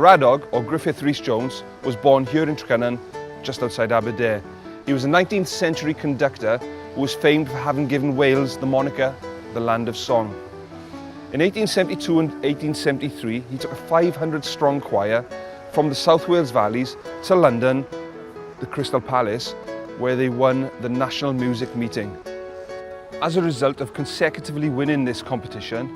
Caradog, or Griffith Rhys-Jones, was born here in Trychynon, just outside Aberdare. He was a 19th century conductor who was famed for having given Wales the moniker, the Land of Song. In 1872 and 1873, he took a 500-strong choir from the South Wales valleys to London, the Crystal Palace, where they won the National Music Meeting. As a result of consecutively winning this competition,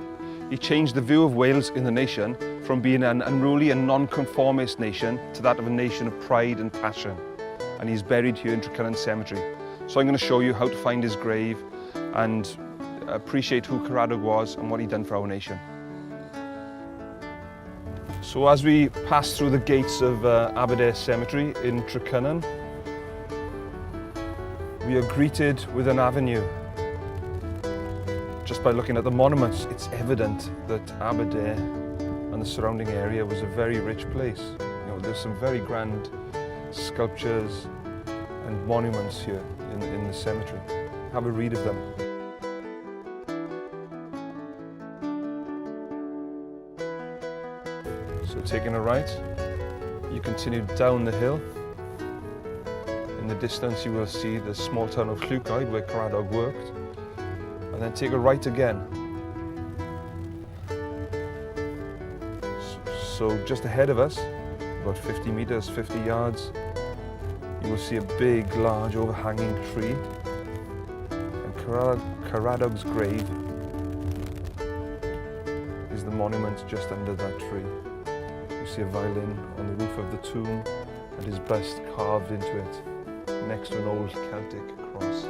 he changed the view of Wales in the nation from being an unruly and non-conformist nation to that of a nation of pride and passion. And he's buried here in Trychynon Cemetery. So I'm going to show you how to find his grave and appreciate who Caradog was and what he'd done for our nation. So as we pass through the gates of Aberdare Cemetery in Trychynon, we are greeted with an avenue. Just by looking at the monuments, it's evident that Aberdare and the surrounding area was a very rich place. You know, there's some very grand sculptures and monuments here in the cemetery. Have a read of them. So taking a right, you continue down the hill. In the distance you will see the small town of Llwyd where Caradog worked. And then take a right again. So just ahead of us, about 50 meters, 50 yards, you will see a big, large, overhanging tree. And Caradog's grave is the monument just under that tree. You see a violin on the roof of the tomb and his bust carved into it, next to an old Celtic cross.